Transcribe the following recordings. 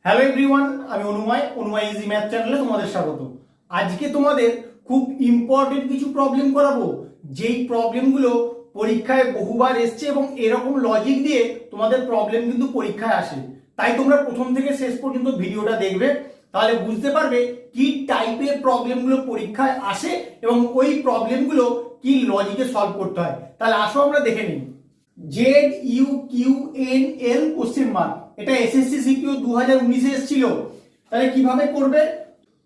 Hello everyone, আমি অনুময় easy math চ্যানেলে তোমাদের স্বাগত। আজকে তোমাদের খুব ইম্পর্টেন্ট কিছু প্রবলেম করাবো, যেই প্রবলেমগুলো পরীক্ষায় বহুবার এসছে এবং এরকম লজিক দিয়ে তোমাদের প্রবলেম কিন্তু পরীক্ষায় আসে। তাই তোমরা প্রথম থেকে শেষ পর্যন্ত ভিডিওটা দেখবে, তাহলে বুঝতে পারবে কি টাইপের প্রবলেমগুলো পরীক্ষায় আসে এবং ওই প্রবলেমগুলো কি লজিকে সলভ করতে হয়। তাহলে আসো আমরা দেখে নিই। ZUQNL কোশ্চেন মার্ক, এটা এসএসসি সিকিউ 2019 এ এসেছিল। তাহলে কিভাবে করবে,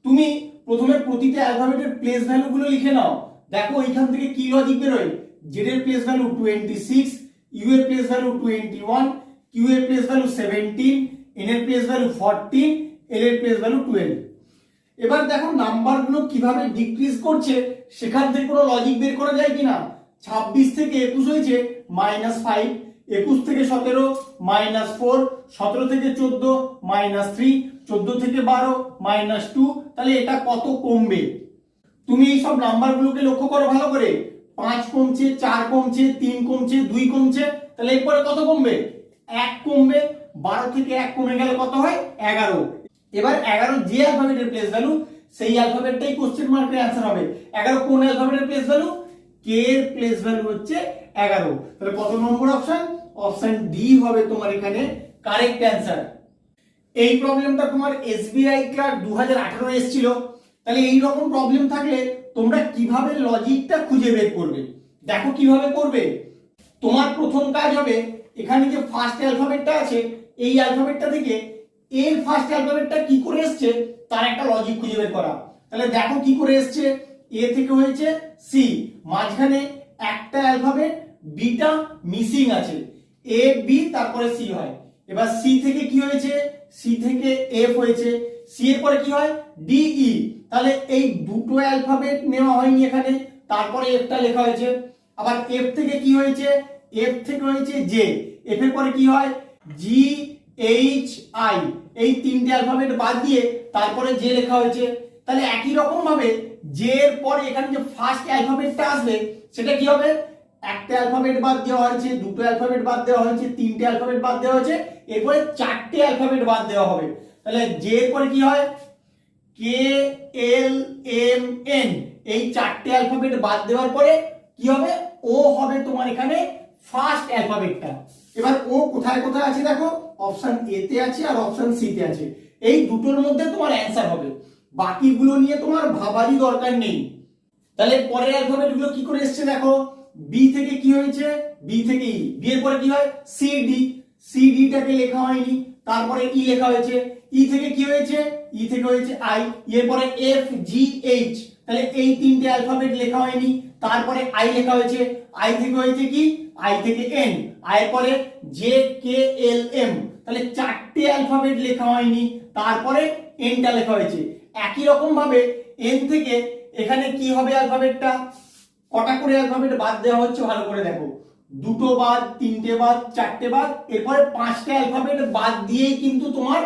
তুমি প্রথমে প্রতিটা অ্যালফাবেটের প্লেস ভ্যালু গুলো লিখে নাও। দেখো এখান থেকে কি লজিক বেরোয়। জেড এর প্লেস ভ্যালু 26, ইউ এর প্লেস ভ্যালু 21, কিউ এর প্লেস ভ্যালু 17, এন এর প্লেস ভ্যালু 14, এল এর প্লেস ভ্যালু 12। এবার দেখো নাম্বারগুলো কিভাবে ডিক্রিজ করছে, সেখান থেকে কোনো লজিক বের করা যায় কিনা। 26 থেকে 21 হয়েছে -5, 21 থেকে 17 -4, 17 থেকে 14 -3, 14 থেকে 12 -2। তাহলে এটা কত কমবে? তুমি এই সব নাম্বারগুলোকে লক্ষ্য করো ভালো করে। 5 কমছে, 4 কমছে, 3 কমছে, 2 কমছে। তাহলে এরপরে কত কমবে? 1 কমবে। 12 থেকে 1 কমে গেলে কত হয়? 11। এবার 11 যে অ্যালফাবেটের প্লেস ভ্যালু, সেই অ্যালফাবেটটাই কোশ্চেন মার্কের অ্যান্সার হবে। 11 কোন অ্যালফাবেটের প্লেস ভ্যালু? কে এর প্লেস ভ্যালু হচ্ছে 11। তাহলে কত নম্বর অপশন? অপশন ডি হবে তোমার এখানে কারেক্ট অ্যান্সার। এই প্রবলেমটা তোমার এসবিআই ক্লার্ক 2018 এসেছিল। তাহলে এই রকম প্রবলেম থাকলে তোমরা কিভাবে লজিকটা খুঁজে বের করবে, দেখো কিভাবে করবে। তোমার প্রথম কাজ হবে, এখানে যে ফার্স্ট অ্যালফাবেটটা আছে, এই অ্যালফাবেটটা থেকে এর ফার্স্ট অ্যালফাবেটটা কি করে এসছে তার একটা লজিক খুঁজে বের করা। তাহলে দেখো কি করে এসছে। এ থেকে হয়েছে সি, মাঝখানে একটা অ্যালফাবেট বিটা মিসিং আছে, এ বি তারপরে সি হয়। এবার সি থেকে কি হয়েছে? সি থেকে এফ হয়েছে, সি এর পরে কি হয়? D E. তাহলে এই দুটো অ্যালফাবেট নেওয়া হয়নি এখানে, তারপরে এফটা লেখা হয়েছে। আবার এফ থেকে কি হয়েছে? এফ থেকে হয়েছে জে, এফ এর পরে কি হয়? G H I. এই তিনটে অ্যালফাবেট বাদ দিয়ে তারপরে জে লেখা হয়েছে। তাহলে একই রকম ভাবে জে এর পরে এখানে যে ফার্স্ট অ্যালফাবেটটা আসবে সেটা কি হবে? একটা অ্যালফাবেট বাদ দেওয়া হয়েছে, দুটো অ্যালফাবেট বাদ দেওয়া হয়েছে, তিনটে অ্যালফাবেট বাদ দেওয়া হয়েছে, এরপরে চারটে অ্যালফাবেট বাদ দেওয়া হবে। তাহলে জে এর পরে কি হয়? কে এল এম এন। এই চারটে অ্যালফাবেট বাদ দেওয়ার পরে কি হবে? ও হবে তোমার এখানে ফার্স্ট অ্যালফাবেটটা। এবার ও কোথায় কোথায় আছে দেখো, অপশন এ তে আছে আর অপশন সি তে আছে। এই দুটোর মধ্যে তোমার অ্যান্সার হবে, বাকিগুলো নিয়ে তোমার ভাবারই দরকার নেই। তাহলে পরের অ্যালফাবেট গুলো কি করে এসছে দেখো। বি থেকে কি হয়েছে? বি থেকে ই, বি এর পরে কি হয়? সি ডি, সি ডি টাকে লেখা হয়নি, তারপরে ই লেখা হয়েছে। ই থেকে কি হয়েছে? ই থেকে হয়েছে আই, এর পরে এফ জি এইচ। তাহলে এই তিনটে অ্যালফাবেট লেখা হয়নি, তারপরে আই লেখা হয়েছে। আই থেকে হয়েছে কি? আই থেকে এন, আই এর পরে জে কে এল এম। তাহলে চারটে অ্যালফাবেট লেখা হয়নি, তারপরে এনটা লেখা হয়েছে। একই রকম ভাবে এন থেকে এখানে কি হবে অ্যালফাবেটটা? কটা করে অ্যালফাবেট বাদ দেওয়া হচ্ছে ভালো করে দেখো। দুটো বাদ, তিনটে বাদ, চারটে বাদ, এরপরে পাঁচটা অ্যালফাবেট বাদ দিয়েই কিন্তু তোমার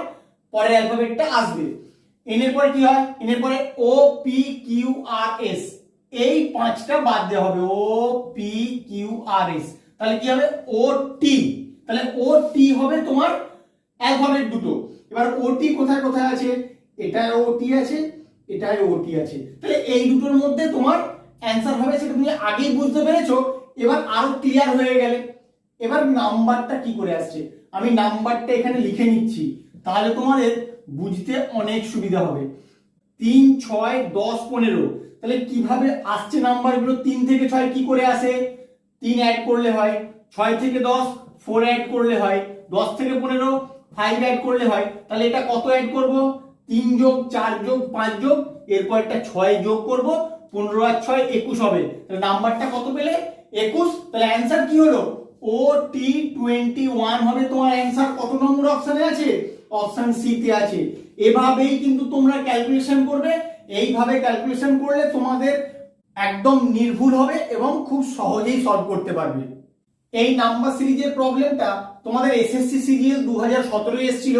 পরের অ্যালফাবেটটা আসবে। এন এর পরে কি হয়? এন এর পরে O P Q R S, এই পাঁচটা বাদ দেওয়া হবে। O P Q R S, তাহলে কি হবে? ও টি। তাহলে ও টি হবে তোমার অ্যালফাবেট দুটো। এবার ও টি কোথায় কোথায় আছে? এটায় ও টি আছে, এটায় ও টি আছে। তাহলে এই দুটোর মধ্যে তোমার অ্যান্সার হবে, সেটা তুমি আগেই বুঝতে পেরেছো। এবার আরো ক্লিয়ার হয়ে গেলে এবার নাম্বারটা কি করে আসছে আমি নাম্বারটা এখানে লিখে নিচ্ছি, তাহলে তোমাদের বুঝতে অনেক সুবিধা হবে। 3, 6, 10, 15। তাহলে কিভাবে আসছে নাম্বারগুলো? 3 থেকে 6 কি করে আসে? 3 অ্যাড করলে হয়, 6 থেকে 10 4 অ্যাড করলে হয়, 10 থেকে 15 5 অ্যাড করলে হয়। তাহলে এটা কত অ্যাড করব? 3 যোগ 4 যোগ 5 যোগ, এরপর একটা 6 যোগ করব, 15 আর 6 21 হবে। তাহলে নাম্বারটা কত পেলে? 21। তাহলে অ্যান্সার কি হলো? ও টি 21 হবে তোমার অ্যান্সার। কত নম্বর অপশনে আছে? অপশন সি তে আছে। এভাবেই কিন্তু তোমরা ক্যালকুলেশন করবে। এইভাবে ক্যালকুলেশন করলে তোমাদের একদম নির্ভুল হবে এবং খুব সহজেই সলভ করতে পারবে। এই নাম্বার সিরিজের প্রবলেমটা তোমাদের এসএসসি সিজিএল 2017 এসেছিল।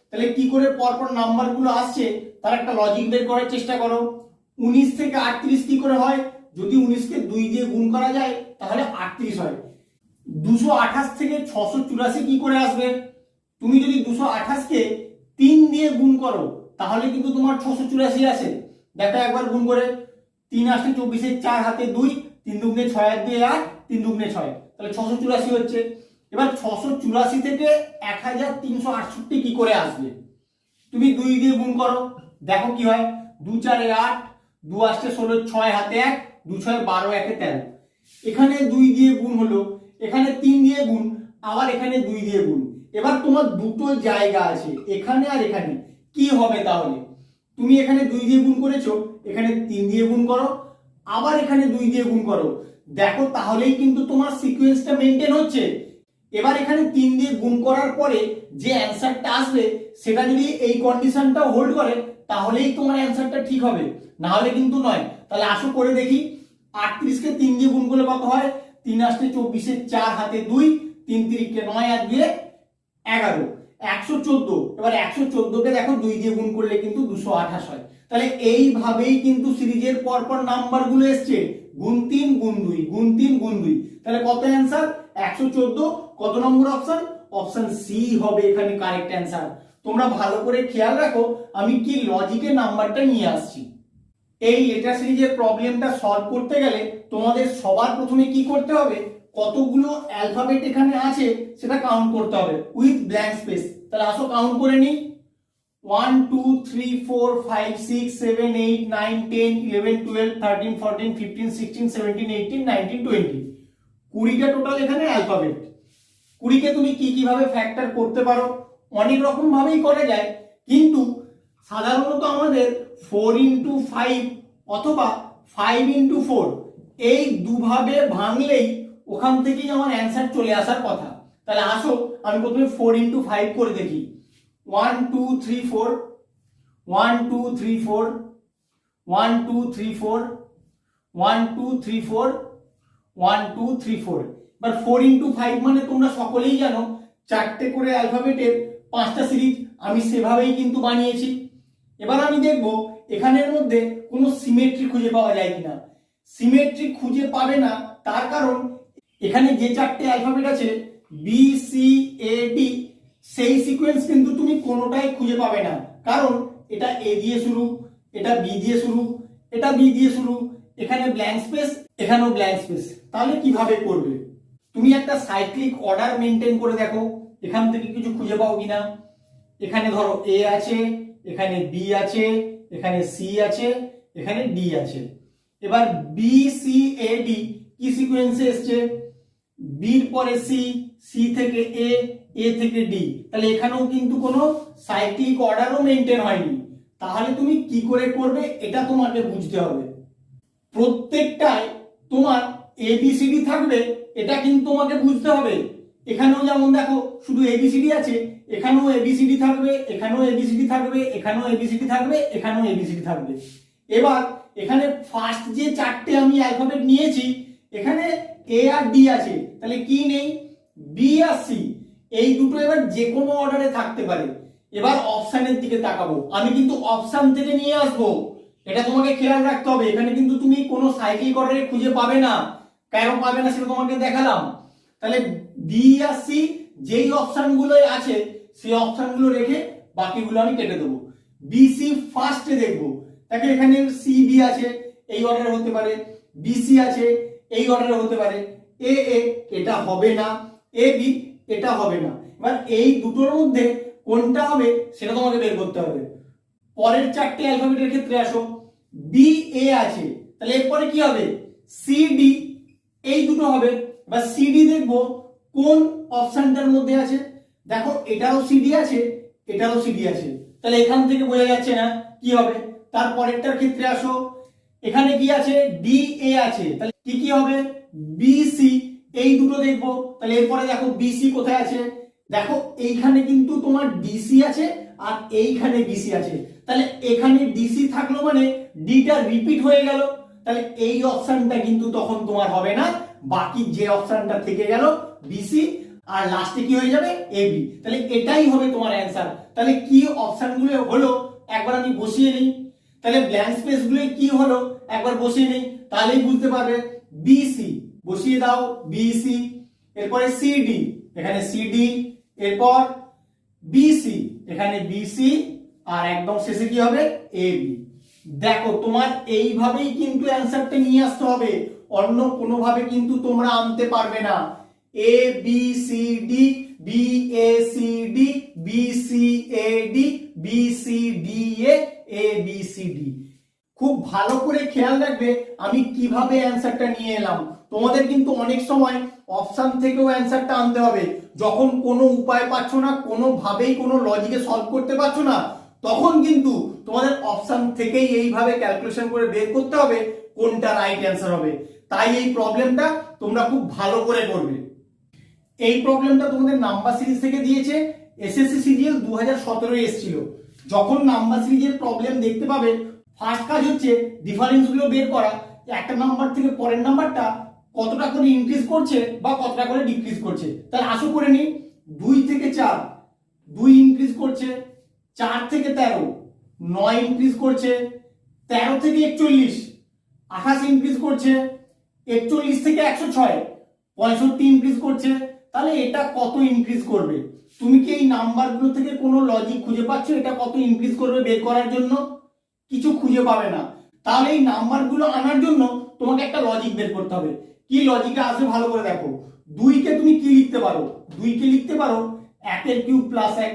তাহলে কি করে পরপর নাম্বারগুলো আসছে তার একটা লজিক বের করার চেষ্টা করো। 19 থেকে 38 কি করে হয়? যদি 19 কে 2 দিয়ে গুণ করা যায় তাহলে 38 হয়। 228 থেকে 684 কি করে আসবে? তুমি যদি 228 কে 3 দিয়ে দিয়ে গুণ করো তাহলে কিন্তু তোমার 684 আসে। দেখো একবার গুণ করে, 3 আসলে 24, 4 হাতে 2, 3 দুগুণে 6 আর 2 8, 3 দুগুণে 6, তাহলে 684 হচ্ছে। এবার 684 থেকে 1368 কি করে আসবে? তুমি 2 দিয়ে গুণ করো, দেখো কি হয়, 2 4 8, 2 আসলে 16, 6 হাতে 1, 2 6 12, 1 13। এখানে 2 দিয়ে গুণ হলো, এখানে 3 দিয়ে গুণ, আবার এখানে 2 দিয়ে গুণ। এবার তোমার দুটো জায়গা আছে, এখানে আর এখানে, কি হবে তাহলে? তুমি এখানে 2 দিয়ে গুণ করেছো, এখানে 3 দিয়ে গুণ করো, আবার এখানে 2 দিয়ে গুণ করো, দেখো তাহলেই কিন্তু তোমার সিকোয়েন্সটা মেনটেন হচ্ছে। এবার এখানে 3 দিয়ে গুণ করার পরে যে অ্যানসারটা আসবে সেটা যদি এই কন্ডিশনটা হোল্ড করে তাহলেই তোমার অ্যানসারটা ঠিক হবে, না হলে কিন্তু নয়। তাহলে আসো করে দেখি, 38 কে 3 দিয়ে গুণ করলে কত হয়? 3 আসলে 24, 4 হাতে 2, 3 3 9 আর 2 11, 114। এবার 114 কে দেখো 2 দিয়ে গুণ করলে কিন্তু 228 হয়। তাহলে এইভাবেই কিন্তু সিরিজের পরপর নাম্বারগুলো এসছে, গুণ 3 গুণ 2 গুণ 3 গুণ 2। তাহলে কত অ্যানসার? 114। কত নম্বর অপশন? অপশন সি হবে এখানে কারেক্ট অ্যানসার। তোমরা ভালো করে খেয়াল রাখো আমি কি লজিকে নাম্বারটা নিয়ে আসছি। এই লেটার সিরিজের প্রবলেমটা সলভ করতে গেলে তোমাদের সবার প্রথমে কি করতে হবে, কতগুলো অ্যালফাবেট এখানে আছে সেটা কাউন্ট করতে হবে উইথ ব্ল্যাঙ্ক স্পেস। তাহলে আসো কাউন্ট করে নিই, 1 2 3 4 5 6 7 8 9 10 11 12 13 14 15 16 17 18 19 20, 20টা টোটাল এখানে অ্যালফাবেট। 20কে তুমি কি কিভাবে ফ্যাক্টর করতে পারো? অনেক রকম ভাবেই করা যায়, কিন্তু সাধারণত আমাদের 4 ইন্টু 5 অথবা 5 ইন্টু 4 এই দুভাবে ভাঙলেই ওখান থেকেই আমার অ্যান্সার চলে আসার কথা। তাহলে আসো আমি প্রথমে 4 ইন্টু 5 করে দেখি, 1 2 3 4, 1 2 3 4, 1 2 3 4, 1 2 3 4, 1 2 3 4। এবার 4 ইন্টু 5 মানে তোমরা সকলেই জানো 4টে করে অ্যালফাবেটের 5টা সিরিজ, আমি সেভাবেই কিন্তু বানিয়েছি। এবার আমি দেখব এখানের মধ্যে কোনো সিমেট্রি খুঁজে পাওয়া যায় কিনা। সিমেট্রি খুঁজে পাবে না, তার কারণ এখানে যে 4টে অ্যালফাবেট আছে বি সি এ ডি, সেই সিকোয়েন্স কিন্তু তুমি কোনোটাই খুঁজে পাবে না, কারণ এটা এ দিয়ে শুরু, এটা বি দিয়ে শুরু, এটা বি দিয়ে শুরু, এখানে ব্ল্যাঙ্ক স্পেস, এখানেও ব্ল্যাঙ্ক স্পেস। তাহলে কিভাবে করবে? তুমি একটা সাইক্লিক অর্ডার মেনটেন করে দেখো এখান থেকে কিছু খুঁজে পাও কিনা। এখানে ধরো এ আছে, এখানে বি আছে, এখানে সি আছে, এখানে ডি আছে। এবার বি সি এ ডি কি সিকোয়েন্সে এসছে? বির পরে সি, সি থেকে এ, এ থেকে ডি, তাহলে এখানেও কিন্তু কোনো সাইক্লিক অর্ডারও মেনটেন হয়নি। তাহলে তুমি কি করে করবে এটা তোমাকে বুঝতে হবে। প্রত্যেকটায় তোমার এবিসিডি থাকবে এটা কিন্তু তোমাকে বুঝতে হবে। এখানেও যেমন দেখো শুধু এবিসিডি আছে, এখানেও এবিসিডি থাকবে, এখানেও এবিসিডি থাকবে, এখানেও এবিসিডি থাকবে, এখানেও এবিসিডি থাকবে। এবার এখানে ফার্স্ট যে 4টে আমি অ্যালফাবেট নিয়েছি এখানে এ আর ডি আছে, তাহলে কি নেই? বি আর সি, এই দুটো এবার যে কোনো অর্ডারে থাকতে পারে। এবার অপশনের দিকে তাকাবো, আমি কিন্তু অপশন থেকে নিয়ে আসবো, এটা তোমাকে খেয়াল রাখতে হবে। এখানে কিন্তু তুমি কোনো সাইক্লিক অর্ডারে খুঁজে পাবে না, কেন পাবে না সেটা তোমাকে দেখালাম। তাহলে বি আর সি যেই অপশনগুলো আছে সেই অপশনগুলো রেখে বাকিগুলো আমি কেটে দেবো। বি সি ফার্স্টে দেখবো, দেখো এখানে সি বি আছে এই অর্ডারে হতে পারে, বি সি আছে এই অর্ডারে হতে পারে, এ এ এটা হবে না, এ বি এটা হবে না। এবার এই দুটোর মধ্যে কোনটা হবে সেটা তোমাকে বের করতে হবে। পরের 4টে অ্যালফাবেটের ক্ষেত্রে আসো, বি এ আছে, তাহলে এরপরে কি হবে? সি ডি, এই দুটো হবে। এবার সি ডি দেখবো কোন অপশনটার মধ্যে আছে, দেখো এটারও সিডি আছে, এটারও সিডি আছে, তাহলে এখান থেকে বোঝা যাচ্ছে না কি হবে। তারপরেরটার ক্ষেত্রে আসো, এখানে কি আছে? ডি এ আছে, তাহলে কি কি হবে? বি সি, এই দুটো দেখবো, তাহলে এরপরে দেখো বিসি কোথায় আছে, দেখো এইখানে কিন্তু তোমার ডিসি আছে আর এইখানে বিসি আছে, তাহলে এখানে ডিসি থাকলো মানে ডিটা রিপিট হয়ে গেল, তাহলে এই অপশনটা কিন্তু তখন তোমার হবে না। বাকি যে অপশনটা থেকে গেল বিসি আর লাস্টে কি হয়ে যাবে? এবি, তাহলে এটাই হবে তোমার অ্যান্সার। তাহলে কি অপশনগুলো হলো একবার আমি বসিয়ে নিই, তাহলে ব্ল্যাঙ্ক স্পেস গুলো কি হলো একবার বসিয়ে নিই, তাহলেই বুঝতে পারবে। বিসি বসিয়ে দাও, বিসি, এরপরে সিডি, এখানে সিডি, এরপর বিসি, এখানে বিসি আর একদম শেষে কি হবে এ বি। দেখো তোমার এইভাবেই কিন্তু অ্যান্সারটা নিয়ে আসতে হবে, অন্য কোনোভাবে কিন্তু তোমরা আনতে পারবে না। A B C D, B A C D, B C A D, B C D A B C D. খুব ভালো করে খেয়াল রাখবে আমি কিভাবে অ্যান্সারটা নিয়ে এলাম। তোমাদের কিন্তু অনেক সময় অপশন থেকেও অ্যান্সারটা আনতে হবে, যখন কোনো উপায় পাচ্ছ না, কোনোভাবেই কোনো লজিকে সলভ করতে পারছো না, তখন কিন্তু তোমাদের অপশন থেকেই এইভাবে ক্যালকুলেশন করে বের করতে হবে কোনটা রাইট অ্যান্সার হবে। তাই এই প্রবলেমটা তোমরা খুব ভালো করে করবে। এই প্রবলেমটা তোমাদের নাম্বার সিরিজ থেকে দিয়েছে, এসএসসি সিজিএল 2017 এসেছিল। যখন নাম্বার সিরিজের প্রবলেম দেখতে পাবে, ফার্স্ট কাজ হচ্ছে ডিফারেন্স গুলো বের করা, একটা নাম্বার থেকে পরের নাম্বারটা কতটা করে ইনক্রিজ করছে বা কতটা করে ডিক্রিজ করছে। তাহলে আসো করে নি, 2 থেকে 4 2 ইনক্রিজ করছে, 4 থেকে 13 9 ইনক্রিজ করছে, 13 থেকে 41 28 ইনক্রিজ করছে, 41 থেকে 106 65 ইনক্রিজ করছে। তাহলে এটা কত ইনক্রিজ করবে? তুমি কি এই নাম্বারগুলো থেকে কোনো লজিক খুঁজে পাচ্ছ এটা কত ইনক্রিজ করবে বের করার জন্য? কিছু খুঁজে পাবে না। তাহলে এই নাম্বারগুলো আনার জন্য তোমাকে একটা লজিক বের করতে হবে। কি লজিকে আসবে ভালো করে দেখো। 2 কে তুমি কি লিখতে পারো? 2 কে লিখতে পারো 1 এর কিউব প্লাস 1।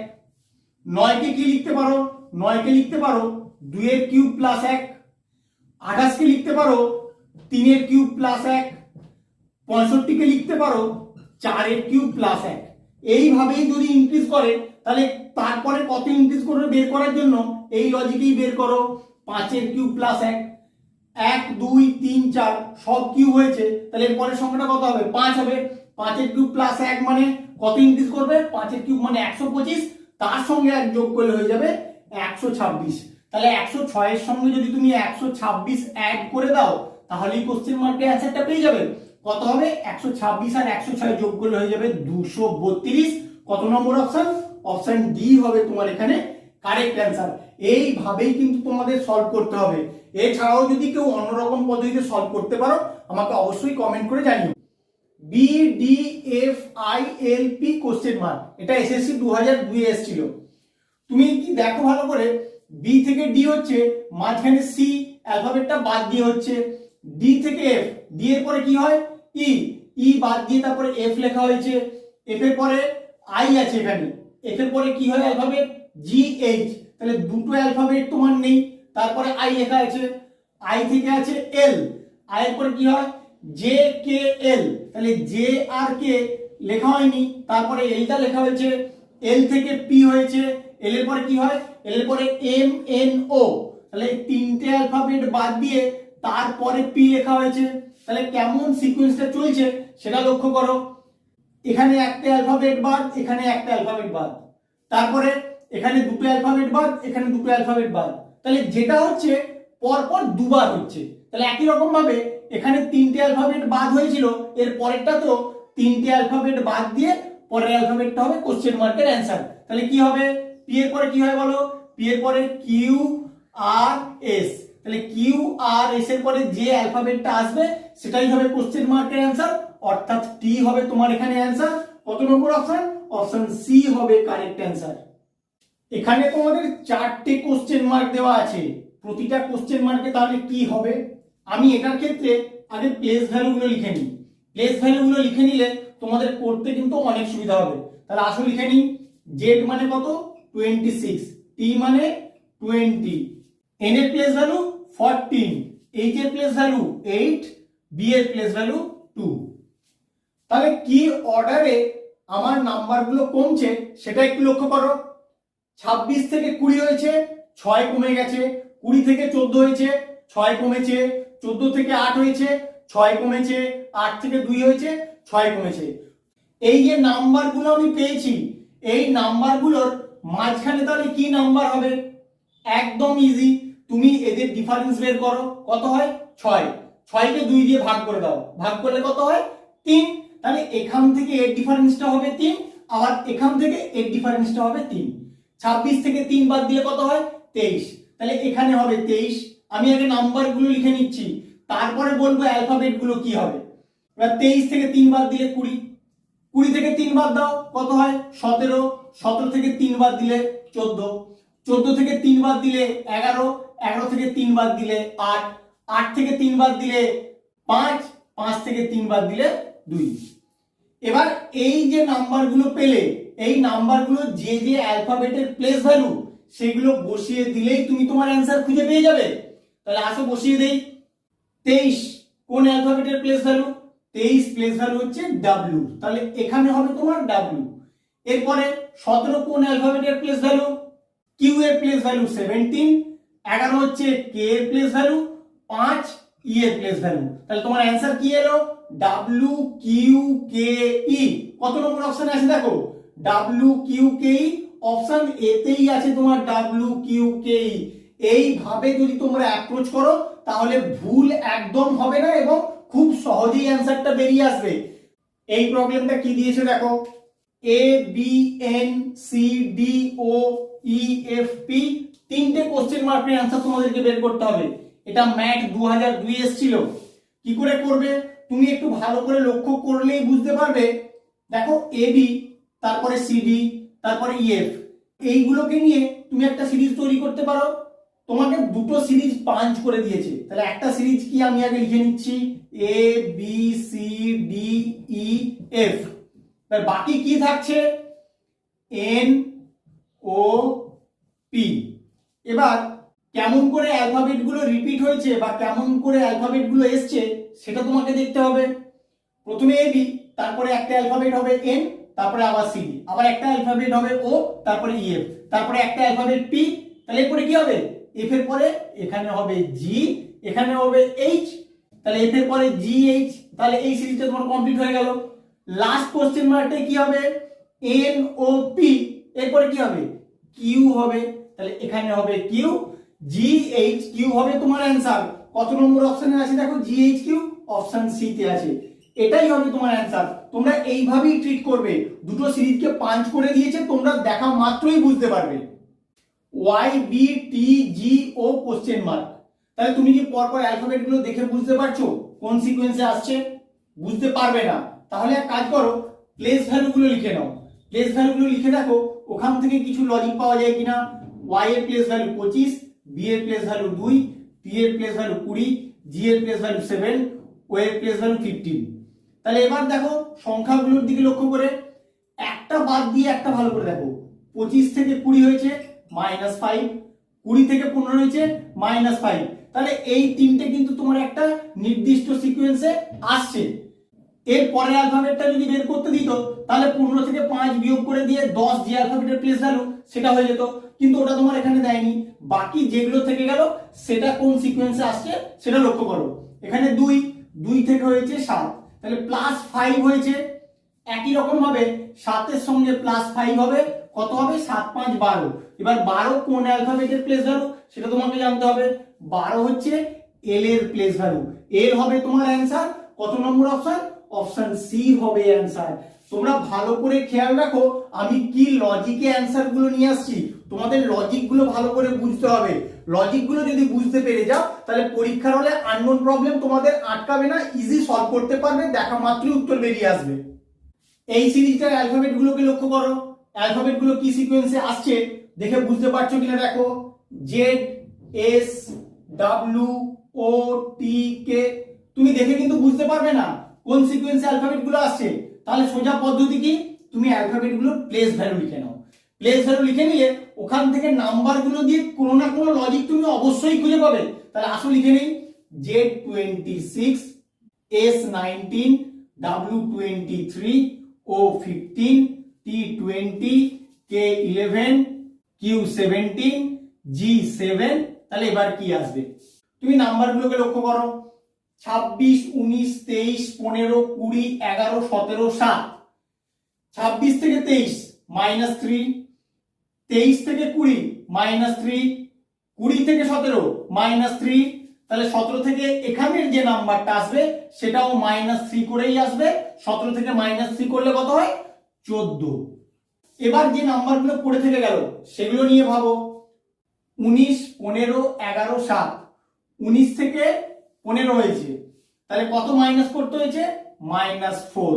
9 কে কি লিখতে পারো? 9 কে লিখতে পারো 2 এর কিউব প্লাস 1। 28 কে লিখতে পারো 3 এর কিউব প্লাস 1। 65 কে লিখতে পারো 4 এর কিউব প্লাস 1। এইভাবেই যদি ইনক্রিজ করে তাহলে তারপরে কত ইনক্রিজ করবে বের করার জন্য এই লজিকেই বের করো। 5 এর কিউব প্লাস 1, 1 2 3 4 সব কিউব হয়েছে, তাহলে এর পরের সংখ্যাটা কত হবে? 5 হবে। 5 এর কিউব প্লাস 1 মানে কত ইনক্রিজ করবে? 5 এর কিউব মানে 125, তার সঙ্গে 1 যোগ করলে হয়ে যাবে 126। তাহলে 106 এর সঙ্গে যদি তুমি 126 অ্যাড করে দাও তাহলেই কোশ্চেন মার্কের অ্যান্সারটা পেয়ে যাবে। কত হবে? 126 আর 106 যোগ করলে হয়ে যাবে 232। কত নম্বর অপশন? অপশন ডি হবে তোমার এখানে কারেক্ট অ্যান্সার। এইভাবেই কিন্তু তোমাদের সলভ করতে হবে। এছাড়াও যদি কেউ অন্যরকম পদ্ধতিতে সলভ করতে পারো আমাকে অবশ্যই কমেন্ট করে জানিও। B D F I L P question mark, এটা এসএসসি 2002 এ এসেছিল। তুমি কি দেখো ভালো করে, বি থেকে ডি হচ্ছে, মাঝখানে সি অ্যালফাবেটটা বাদ দিয়ে হচ্ছে, ডি থেকে এফ, ডি এর পরে কি হয়? ই, ই বাদ দিয়ে তারপরে এফ লেখা হয়েছে, এফ এর পরে আই আছে, এখানে এফ এর পরে কি হয় অ্যালফাবেট? G H. তাহলে দুটো অ্যালফাবেট তোমার নেই, তারপরে আই লেখা আছে, আই থেকে আছে এল, আই এর পরে কি হয়? জে কে এল। তাহলে জে আর কে লেখা হয়নি, তারপরে এলটা লেখা হয়েছে, এল থেকে পি হয়েছে, এল এর পরে কি হয়? এল এর পরে এম এন ও। তাহলে তিনটে অ্যালফাবেট বাদ দিয়ে তারপরে পি লেখা হয়েছে। তাহলে কেমন সিকোয়েন্সটা চলছে সেটা লক্ষ্য করো। এখানে একটা অ্যালফাবেট বাদ, এখানে একটা অ্যালফাবেট বাদ, তারপরে এখানে দুটো অ্যালফাবেট বাদ, এখানে দুটো অ্যালফাবেট বাদ। তাহলে যেটা হচ্ছে পরপর দুবার হচ্ছে। তাহলে একই রকম ভাবে এখানে তিনটে অ্যালফাবেট বাদ হয়েছিল, এর পরেরটা তো তিনটে অ্যালফাবেট বাদ দিয়ে পরের অ্যালফাবেটটা হবে কোশ্চেন মার্কের অ্যান্সার। তাহলে কি হবে? পি এর পরে কি হয় বলো? পি এর পরে কিউ আর এস। তাহলে কিউ আর এস এর পরে যে অ্যালফাবেটটা আসবে সেটাই হবে কোশ্চেন মার্কের অ্যান্সার, অর্থাৎ টি হবে তোমার এখানে অ্যান্সার। কত নম্বর অপশন? অপশন সি হবে কারেক্ট অ্যান্সার। এখানে তোমাদের 4টে কোশ্চেন মার্ক দেওয়া আছে, প্রতিটা কোশ্চেন মার্কে তাহলে কি হবে? আমি এটার ক্ষেত্রে আগে প্লেস ভ্যালুগুলো লিখে নিই। প্লেস ভ্যালুগুলো লিখে নিলে তোমাদের করতে কিন্তু অনেক সুবিধা হবে। তাহলে আসলে লিখে নিই, জেড মানে কত? 26, টি মানে 20, এন এর প্লেস ভ্যালু 14, এইচ এর প্লেস ভ্যালু 8, বি এর প্লেস ভ্যালু 2। তাহলে কি অর্ডারে আমার নাম্বারগুলো কমছে সেটা একটু লক্ষ্য করো। 26 থেকে 20 হয়েছে, 6 কমে গেছে। 20 থেকে 14 হয়েছে, 6 কমেছে। 14 থেকে 8 হয়েছে, 6 কমেছে। 8 থেকে 2 হয়েছে, 6 কমেছে। এই যে নাম্বারগুলো আমি পেয়েছি, এই নাম্বারগুলোর মাঝখানে তাহলে কি নাম্বার হবে? একদম ইজি, তুমি এদের ডিফারেন্স বের করো। কত হয়? 6। 6 কে 2 দিয়ে ভাগ করে দাও, ভাগ করলে কত হয়? 3। তাহলে এখান থেকে এর ডিফারেন্সটা হবে 3, আবার এখান থেকে এর ডিফারেন্সটা হবে 3। 26 থেকে 3 বাদ দিলে কত হয়? 23। তাহলে এখানে হবে 23। আমি আগে নাম্বারগুলো লিখে নিচ্ছি, তারপরে বলবো অ্যালফাবেট গুলো কি হবে। এবার 23 থেকে 3 বাদ দিলে 20, 20 থেকে 3 বাদ দাও কত হয়? 17, 17 থেকে 3 বাদ দিলে 14, 14 থেকে 3 বাদ দিলে 11, 11 থেকে 3 বাদ দিলে 8, 8 থেকে 3 বাদ দিলে 5, 5 থেকে 3 বাদ দিলে 2। এবার এই যে নাম্বারগুলো পেলে, এই নাম্বারগুলো যে যে অ্যালফাবেটের প্লেস ভ্যালু সেগুলো বসিয়ে দিলেই তুমি তোমার অ্যান্সার খুঁজে পেয়ে যাবে। তাহলে আসো বসিয়ে দেই। 23 কোন অ্যালফাবেটের প্লেস ভ্যালু? 23 প্লেস ভ্যালু হচ্ছে W, তাহলে এখানে হবে তোমার W। এরপরে 17 কোন অ্যালফাবেটের প্লেস ভ্যালু? Q এর প্লেস ভ্যালু 17, 11 হচ্ছে K এর প্লেস ভ্যালু, 5 E এর প্লেস ভ্যালু। তাহলে তোমার অ্যান্সার কি এলো? W Q K E। কত নম্বর অপশনে আছে দেখো? W Q K E, option এতেই আছে তোমার W Q K E। এইভাবে যদি তোমরা অ্যাপ্রোচ করো তাহলে ভুল একদম হবে না এবং খুব সহজেই অ্যান্সারটা বেরিয়ে আসবে। এই প্রবলেমটা কি দিয়েছে দেখো, A B N C D O E F P, তিনটে কোশ্চেন মার্কের অ্যান্সার তোমাদেরকে বের করতে হবে। এটা ম্যাট 2002 এসেছিল। কি করে করবে তুমি একটু ভালো করে লক্ষ্য করলেই বুঝতে পারবে। দেখো AB, তারপরে CD, তারপরে EF, এইগুলোকে নিয়ে তুমি একটা সিরিজ তৈরি করতে পারো। তোমাকে দুটো সিরিজ পাঞ্চ করে দিয়েছে, তাহলে একটা সিরিজ কি আমি আগে লিখে নিচ্ছি, A B C D E F। বাকি কি থাকছে? N O P। এবার কেমন করে অ্যালফাবেট গুলো রিপিট হয়েছে বা কেমন করে অ্যালফাবেট গুলো এসছে সেটা তোমাকে দেখতে হবে। প্রথমে AB, তারপরে একটা অ্যালফাবেট হবে N, তারপরে আবার CD, আবার একটা অ্যালফাবেট হবে O, তারপরে EF, তারপরে একটা অ্যালফাবেট P। তাহলে এরপরে কি হবে? F এর পরে এখানে হবে G, এখানে হবে H, তাহলে F এর পরে G H। তাহলে এই সিরিজটা তোমার কমপ্লিট হয়ে গেল। লাস্ট কোশ্চেন মার্কে কি হবে? N O P, এরপরে কি হবে? Q হবে, তাহলে এখানে হবে Q, G H Q হবে তোমার অ্যান্সার। কত নম্বর অপশনে আছে দেখো? G H Q, option C তে আছে। এটাই হবে তোমার অ্যান্সার। তোমরা এইভাবেই ট্রিট করবে। দুটো সিরিজকে পাঞ্চ করে দিয়েছে, তোমরা দেখা মাত্রই বুঝতে পারবে। Y B T G O question mark. তাহলে তুমি কি পরপর অ্যালফাবেট গুলো দেখে বুঝতে পারছো কোন সিকোয়েন্সে আসছে? বুঝতে পারবে না। তাহলে এক কাজ করো, প্লেস ভ্যালু গুলো লিখে নাও। প্লেস ভ্যালু গুলো লিখে দেখো ওখান থেকে কিছু লজিক পাওয়া যায় কিনা। Y এর প্লেস ভ্যালু 25, B এর প্লেস ভ্যালু 2, T এর প্লেস ভ্যালু 20, G এর প্লেস ভ্যালু 7, O এর প্লেস ভ্যালু 15। তাহলে এবার দেখো সংখ্যাগুলোর দিকে লক্ষ্য করে একটা বাদ দিয়ে একটা ভালো করে দেখো। 25 থেকে 20 হয়েছে -5, 20 থেকে 15 হয়েছে -5। তাহলে এই তিনটে কিন্তু তোমার একটা নির্দিষ্ট সিকোয়েন্সে আসছে। এর পরের অ্যালফাবেটটা যদি বের করতে দিত তাহলে 15 থেকে 5 বিয়োগ করে দিয়ে 10 যে অ্যালফাবেটের প্লেস ভ্যালু সেটা হয়ে যেত, কিন্তু ওটা তোমার এখানে দেয়নি। বাকি যেগুলো থেকে গেল সেটা কোন সিকোয়েন্সে আসছে সেটা লক্ষ্য করো। এখানে 2 থেকে হয়েছে 7, তাহলে +5 হয়েছে। একই রকম ভাবে 7 এর সঙ্গে +5 হবে, কত হবে? 7 5 12। এবার 12 কোন অ্যালফাবেটের প্লেস ভ্যালু সেটা তোমাকে জানতে হবে। 12 হচ্ছে এল এর প্লেস ভ্যালু। এল হবে তোমার অ্যান্সার। কত নম্বর অপশন? অপশন সি হবে অ্যান্সার। তোমরা ভালো করে খেয়াল রাখো আমি কি লজিকে অ্যান্সার গুলো নিয়ে আসছি। তোমাদের লজিক গুলো ভালো করে বুঝতে হবে। লজিক গুলো যদি বুঝতে পেরে যাও তাহলে পরীক্ষার হলে আননোন প্রবলেম তোমাদের আটকাবে না, ইজি সলভ করতে পারবে, দেখা মাত্রই উত্তর বেরিয়ে আসবে। এই সিরিজটার অ্যালফাবেট গুলোকে লক্ষ্য করো, অ্যালফাবেট গুলো কি সিকোয়েন্সে আসছে দেখে বুঝতে পারছো কিনা দেখো। জেড এস ডাব্লিউ ও টি কে, তুমি দেখে কিন্তু বুঝতে পারবে না কোন সিকোয়েন্সে অ্যালফাবেট গুলো আসছে। তাহলে সোজা পদ্ধতি কি, তুমি অ্যালফাবেট গুলো প্লেস ভ্যালু লিখে নাও। প্লেস ভ্যালু লিখে নিলে ওখান থেকে নাম্বার গুলো দিয়ে কোনো না কোনো লজিক তুমি অবশ্যই খুঁজে পাবে। তাহলে আসো লিখে নেই, Z26, S19, W23, O15, T20, K11, Q17, G7। তাহলে এবার কি আসবে? তুমি নাম্বারগুলোকে লক্ষ্য করো, 26, 19, 23, 15, 20, 11, 17, 7। 26 থেকে 23 -3, 23 থেকে 20 -3, 20 থেকে 17 -3। তাহলে 17 থেকে এখানের যে নাম্বারটা আসবে সেটাও -3 করেই আসবে। 17 থেকে -3 করলে কত হয়? 14। এবার যে নাম্বারগুলো পড়ে থেকে গেল সেগুলো নিয়ে ভাবো। 19, 15, 11, 7। 19 থেকে 15 হয়েছে, তাহলে কত মাইনাস করতে হয়েছে? -4।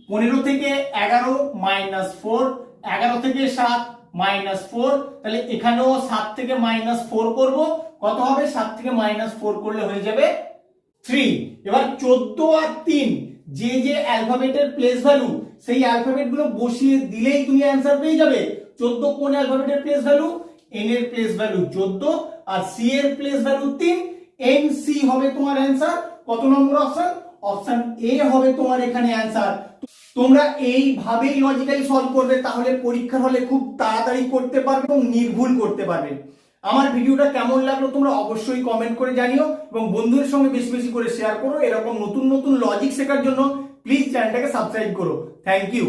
15 থেকে 11 -4, 11 থেকে 7 -4, তাহলে এখানেও 7 থেকে -4 করব, কত হবে? 7 থেকে -4 করলে হয়ে যাবে 3। এবার 14 আর 3 যে যে অ্যালফাবেটের প্লেস ভ্যালু, সেই অ্যালফাবেট গুলো বসিয়ে দিলেই তুমি অ্যান্সার পেয়ে যাবে। 14 কোন অ্যালফাবেটের প্লেস ভ্যালু? n এর প্লেস ভ্যালু 14 আর c এর প্লেস ভ্যালু 3, nc হবে তোমার অ্যান্সার। কত নম্বর অপশন? অপশন এ হবে তোমার এখানে অ্যান্সার। তোমরা এইভাবেই লজিক্যালি সলভ করবে, তাহলে পরীক্ষার হলে খুব তাড়াতাড়ি করতে পারবে এবং নির্ভুল করতে পারবে। আমার ভিডিওটা কেমন লাগলো তোমরা অবশ্যই কমেন্ট করে জানিও এবং বন্ধুদের সঙ্গে বেশি বেশি করে শেয়ার করো। এরকম নতুন নতুন লজিক শেখার জন্য প্লিজ চ্যানেলটাকে সাবস্ক্রাইব করো। Thank you.